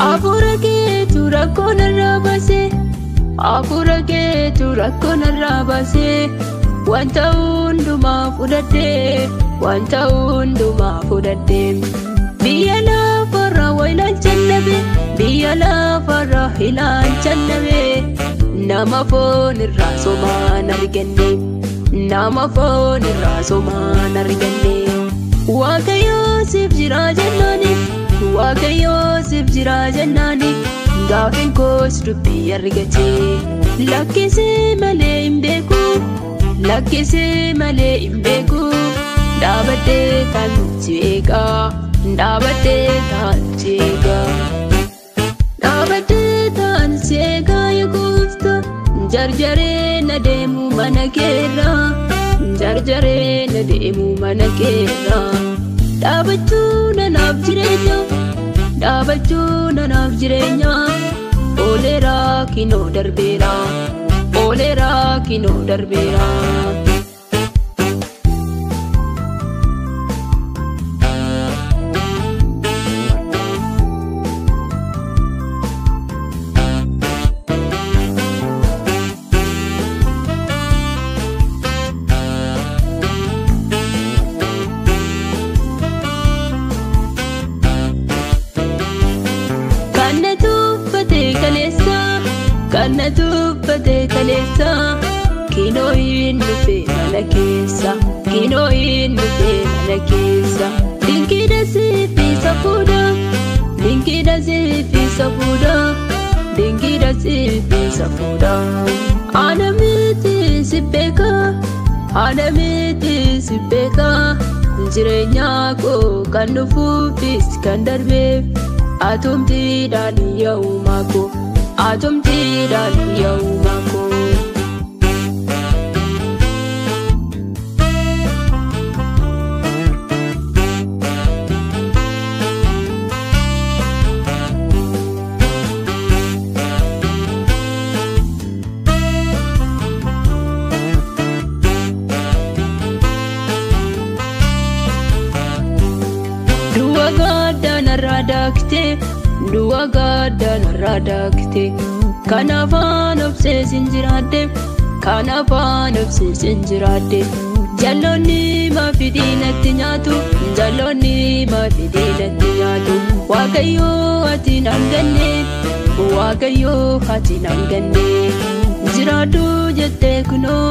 Afura keetu rakkoon irraa baase Afura keetu rakkoon irraa baase wanta hundumaa fudhadhee wanta hundumaa fudhadhee biyya lafarraa waa ilaalchan dhabe biyya lafarraa ilaalchan dhabe nama foon irraa somaan arganne nama foon irraa somaan arganne Waaqayyoo siif jira jennaani Waaqayyoo siif jira jennaani gaafin koos dubbii argatee lakkisee malee hin beeku lakkisee malee hin beeku dhaabadhee kan jeeqa dhaabadhee kan jeeqa dhaabadhee kan jeeqa yeekuufta jarjaree na deemu mana keerra jarjaree na deemu mana keerra dhaabachuu nanaaf jireenya dhaabachuu nanaaf jireenya ooleraa kinoo darbeera ooleraa kinoo darbeera. Kana tubbate kaleessa kinoo hin dhufe mana keessa kinoo hin dhufe mana keessa dinkiidha siifisa fuudha dinkiidha siifisa fuudha dinkiidha siifisa fuudha ana miti si beeka ana miti si beeka jireenya koo kan dhufuufis kan darbeef atumtiidhaan yaumaa koo atumtiidhaan yaumaa koo. Du'a gaddaan irraa daakte kan afaan obseesin jiraadde kan afaan obseesin jiraadde jalloonni maafi diinatti nyaatu jalloonni maafi diinatti nyaatu waaqayyoo ati nan ganne waaqayyoo ati nan ganne jiraadhu jettee kunoo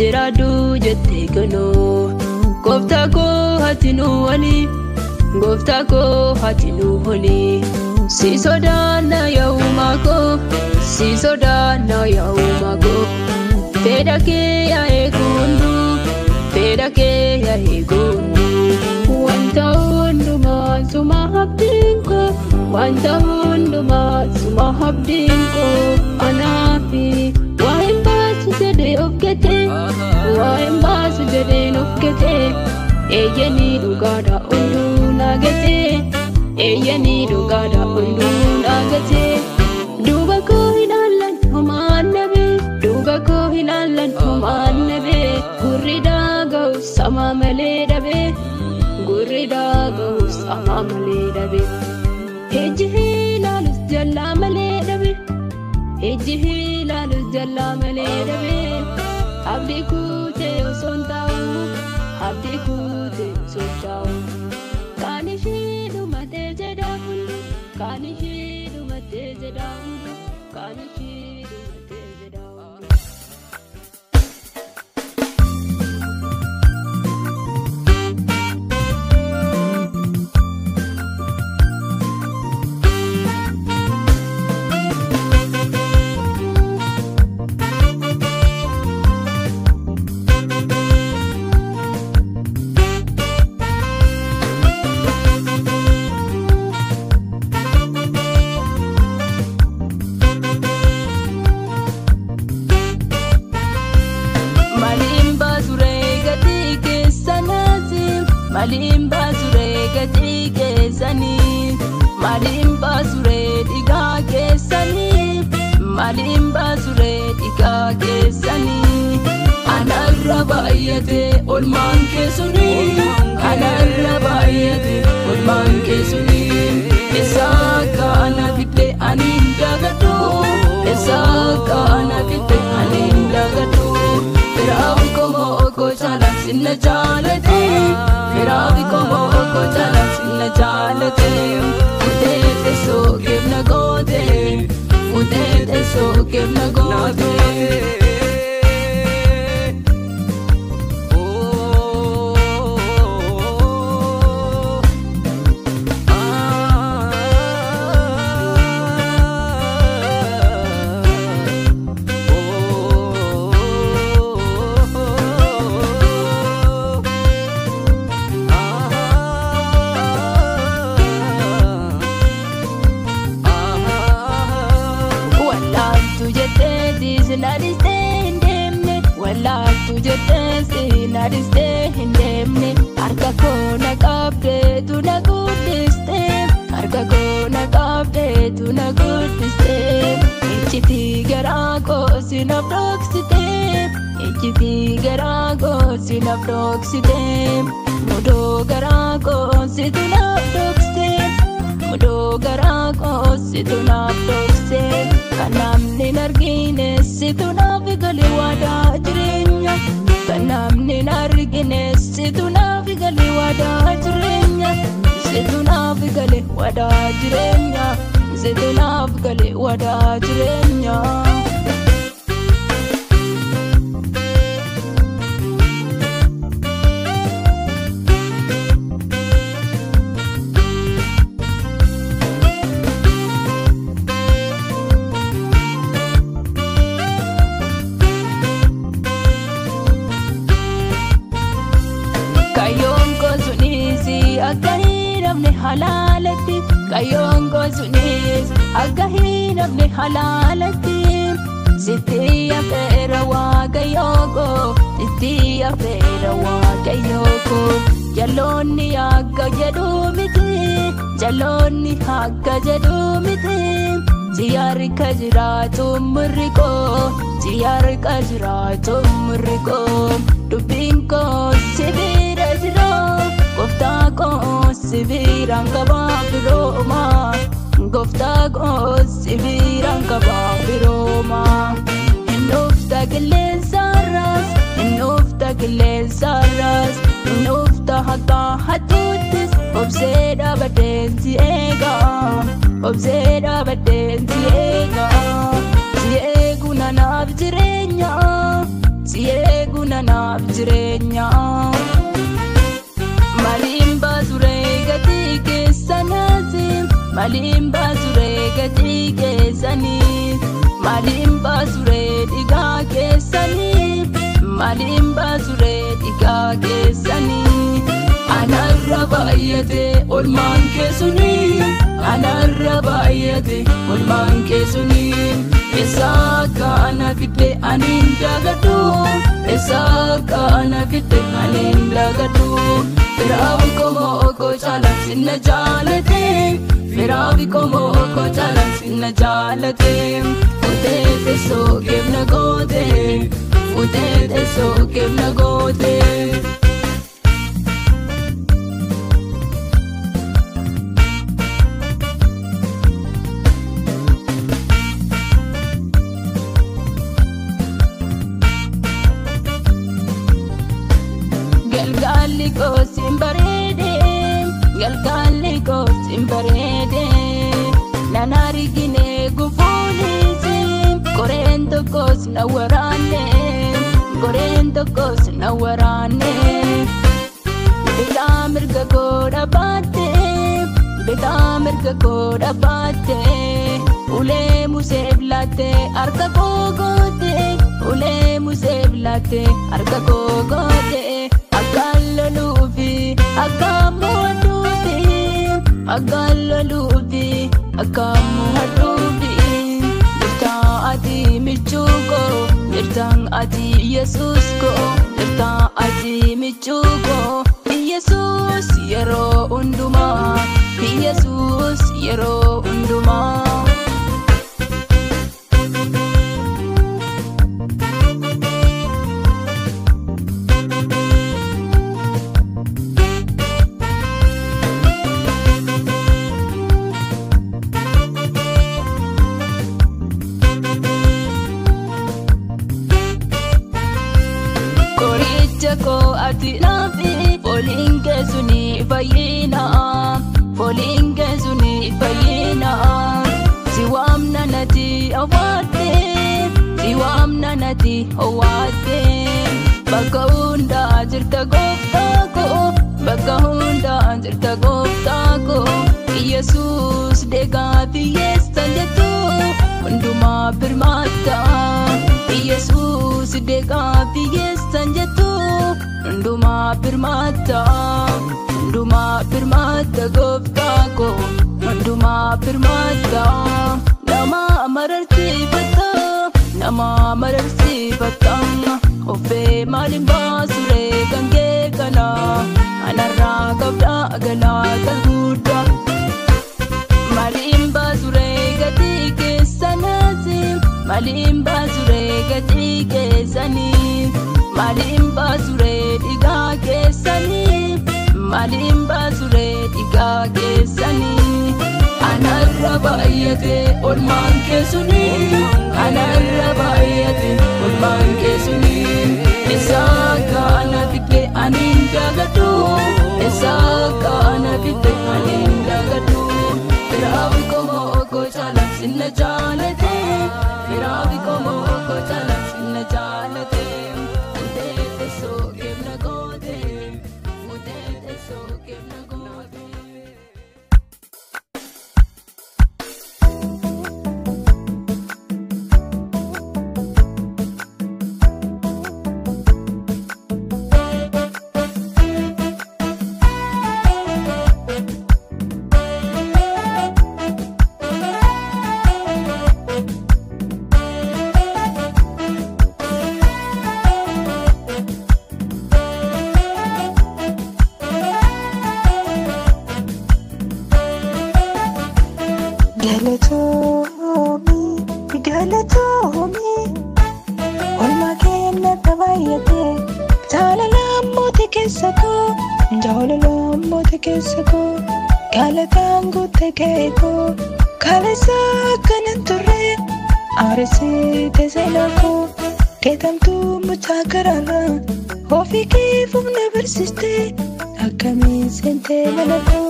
jiraadhu jettee kunoo gooftaa koo ati nu waliin Gooftaa koo ati nu waliin si sodaanna yaumaa koo si sodaanna yaumaa koo fedha kee yaa eegu hunduu fedha kee yaa eegu hunduu wanta hundumaa suma abdiin koo wanta hundumaa suma abdiin koo anaafi waa'een baasu jedhee of gatee waa'een baasu jedhee of gatee eeyyanii dhugaadha hunduu naagatee eeyyanii dhugaadha hunduu naagatee duuba koo ilaalan homaan nabee duuba koo ilaalan homaan nabee gurri daaga'u sama malee dhabee gurri daaga'u sama malee dhabee ejji ilaalus jallaa malee dhabee ejji ilaalus jallaa malee dhabee abdii kuutee osoo hin taa'u abdii kuutee osoo hin taa'u kaan ishee dhumatee jedhaa hundu kaan ishee dhumatee jedhaa hundu kaan ishee dhumatee jedhaa hundu. Maliin baasure gatii keessanii maliin baasure dhiigaa keessanii maliin baasure dhiigaa keessanii anarra baay'ate olmaan keessanii anarra baay'ate olmaan keessanii isaa kana fidde ani hin dagadhu isaa kana fidde ani hin dagadhu firaaf komoo gochaadhaan sinna jaalate firaaf komoo gochaadhaan sinna jaalate futee teessoo keemna goote futee teessoo keemna goote. Walaatu jettee na dhistee hin deemne harka koo na qabdeetu na guddistee harka koo na qabdeetu na guddistee iccitii garaa koo sinaaf dhoksitee iccitii garaa koo sinaaf dhoksitee mudoo garaa koo situ naaf dhoksitee mudoo garaa koo situ naaf dhoksitee kan namni hin argine situ naaf galee waadaa jireenya kan namni hin argine situ naaf galee waadaa jireenya situ naaf galee waadaa jireenya situ naaf galee waadaa jireenya. Akka hin hafne halaalatti kayoon gosuunis akka hin hafne halaalatti sitti affeera waaqayyoo koo sitti affeera waaqayyoo koo jaloonni akka jedhu miti jaloonni akka jedhu miti siyaari ka jiraatu murri koo siyaari ka jiraatu murri koo dubbiin koo sibiira jiroo. Goftaa koo sibiiraan qabaa biroomaa Goftaa koo sibiiraan qabaa biroomaa hin dhufta qilleensarraas hin dhufta qilleensarraas hin dhufta akka hattuuttis obsee dhaabadheen si eegaa obsee dhaabadheen si eegaa si eegu nanaaf jireenya si eegu nanaaf jireenya. Maliin baasure gatii keessanii maliin baasure gatii keessanii maliin baasure dhiigaa keessanii maliin baasure dhiigaa keessanii ana anarrabayate olmaan keessuni anarrabayate olmaan keessuni Esaka ana fide aninda gadu Esaka ana fide aninda gadu Firawi komo oko chalan sinna jalate Firawi komo oko chalan sinna jalate Utete so kevna gote Utete so kevna gote Galgaliko simbarede Nanari gine gufulisi Korento kos na warane Korento kos na warane Beta mirga koda bate Beta mirga koda bate Ule museblate arka kogote Ule museblate arka kogote Agallo lubi agamo lubi Agallo lubi agamo lubi Nirta ati michuko Nirtang ati Yesus ko Nirta ati michuko Yesus yero unduma Yesus yero unduma Ko ati nafi Folinge suni fayina Folinge suni fayina Siwamna nati awate Siwamna nati awate Baka hunda jirta gofta ko Baka hunda jirta gofta ko Yesus dega fiesta jetu Unduma birmata Yesus dega fiesta jetu Nduma pirmata gofta ko Nduma pirmata Nama mararti bata Ofe malimba sure gange gala Anarra gabda gala talguda Malimba sure gati kesanasi Malimba sure gati kesani Malimba sure diga kesani Malimba sure diga kesani Anarrabayate olmaan keessuni Anarrabayate olmaan keessuni Esaka ana fide aninda gadu Esaka ana fide aninda gadu Firawi komo oko chalan sinna jalate Firawi komo oko chalan sinna jalate Galatomi Olma kenna tabayate Jalalammote keessako Jalalammote keessako Galatangu tekeeko Kalesa kanan turre Arisi tesenako Ketamtu muchakarana Ofiki fumna bersiste Akami sente manako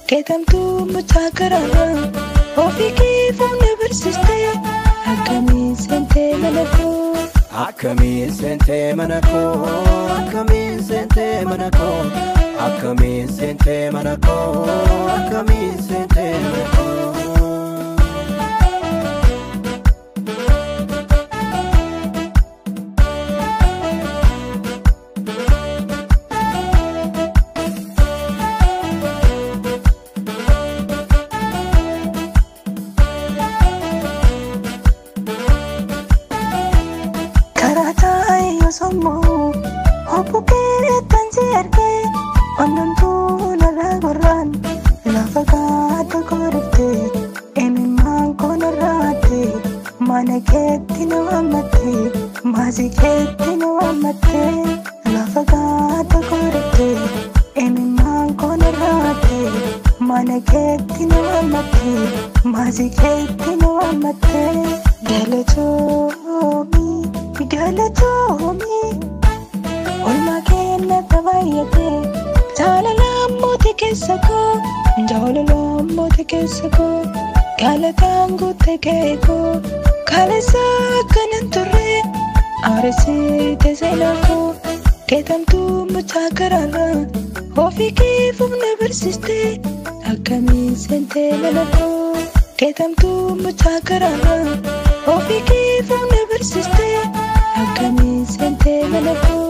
Ketamtu muchakarana Ofiki fumna bersiste Akami sente manako Akami sente manako Akami sente manako Akami sente manako Akami sente manako sommoo Hopukee tansi argee Onnantuu narraa gorraan Lafa gaadda godhaftee Eenyummaan koo narraa hattee Mana keetti na waammattee Maasii keetti na waammattee Lafa gaadda godhaftee Eenyummaan koo narraa hattee Mana keetti na waammattee Maasii keetti na waammattee Galatoomii Olmaa keenyatti baay'atee Jaalalaan mootii keessa koo Jaalalaan mootii keessa koo Galataan guuttee ka'e koo Kaleessa akkanan turre Aarsiitee seenaa koo Keetamtuu mucaa garaarraa Ofii keefuuf na barsiistee Akkamiin seentee mana koo Keetamtuu mucaa garaarraa Ofii keefuuf na barsiistee Akkamiin seentee mana koo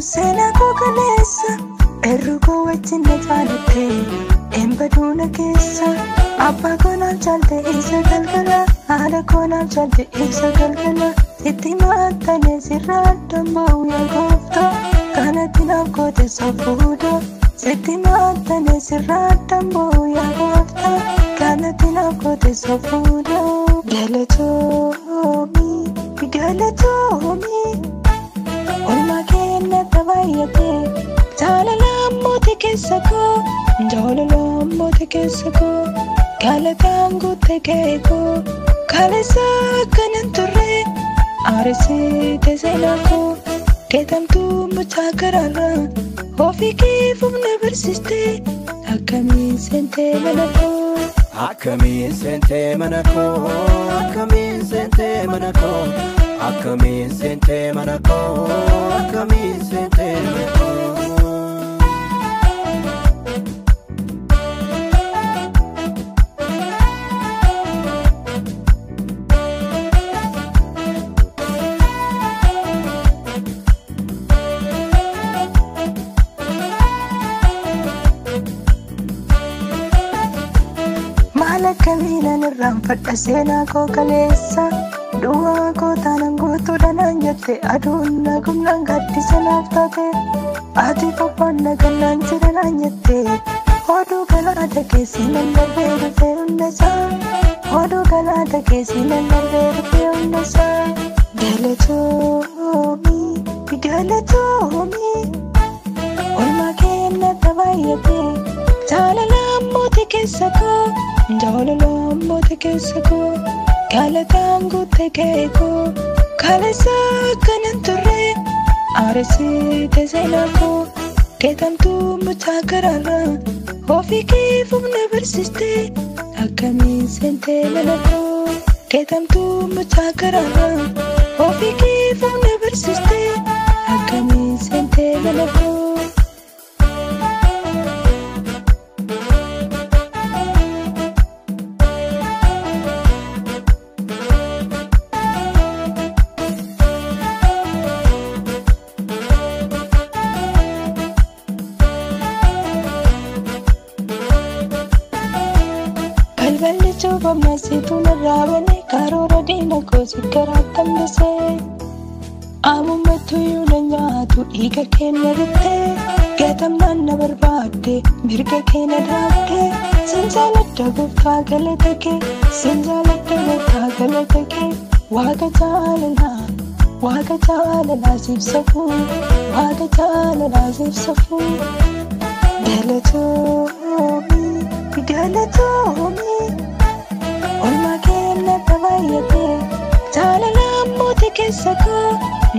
Seenaa koo kaleessa Erru koo wajjin na jaalattee Eenbaduuna keessa Abbaa koo naaf jaalte isa galgala Haadha koo naaf jaalte isa galgala Sitti maattanee sirraa addaan ba'u yaa gooftaa Kanatti naaf goote safuudha Sitti maattanee sirraa addaan ba'u yaa gooftaa Kanatti naaf goote safuudha Galatoomii Olmaa keenyatti baay'atee Jaalalaan mootii keessa koo Jaalalaan mootii keessa koo Galataan guuttee ka'e koo Kaleessa akkanan turre Aarsiitee seenaa koo Keetamtuu mucaa garaarraa Ofii keefuuf na barsiistee Akkamiin seentee mana koo Akkamiin seentee mana koo Akkamiin seentee mana koo Akkamiin seentee mana koo Akkamiin seentee mana koo Maal akkamiinan irraanfadha seenaa koo kaleessa Duwwaa koo taanaan guutuudha naan jette aduun nagumnaan gaaddisa naaf taate Ati qophoonna gannaan jira naan jette Oduu galaata keessi nan darbee dhufee hundasaa Oduu galaata keessi nan darbee dhufee hundasaa Galatoomii Olmaa keenyatti baay'atee Jaalalaan mootii keessa koo Jaalalaan mootii keessa koo Galataan guuttee ka'e koo Kaleessa akkanan turre Aarsiitee seenaa koo Keetamtuu mucaa garaarraa Ofii keefuuf na barsiistee Akkamiin seentee mana koo Keetamtuu mucaa garaarraa Ofii keefuuf na barsiistee Akkamiin seentee mana koo Balballi cuufamna siituu narraa bane karoora diina koo si garaa tambisee Ammummattuyyuu na nyaatu dhiiga keenya bittee Gatamnaan na barbaadde mirga keenya dhaabdee Sin jaaladha gooftaa galata kee Sin jaaladha gooftaa galata kee Waaqa jaalalaa siif safuu Waaqa jaalalaa siif safuu Galatoomii Olmaa keenyatti baay'atee Jaalalaan mootii keessa koo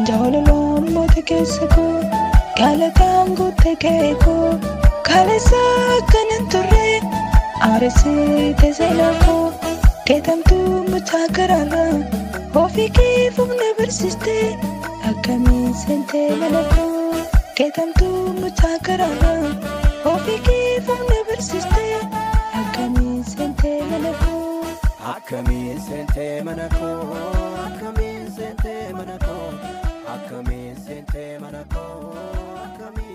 Jaalalaan mootii keessa koo Galataan guuttee ka'e koo Kaleessa akkanan turre Aarsiitee seenaa koo Keetamtuu mucaa garaarraa Ofii keefuuf na barsiistee Akkamiin seentee mana koo Keetamtuu mucaa garaarraa Ofii keefuuf na barsiistee Akkamiin seentee mana koo akkamiin seentee mana koo akkamiin seentee mana koo akkamiin seentee mana koo akkamiin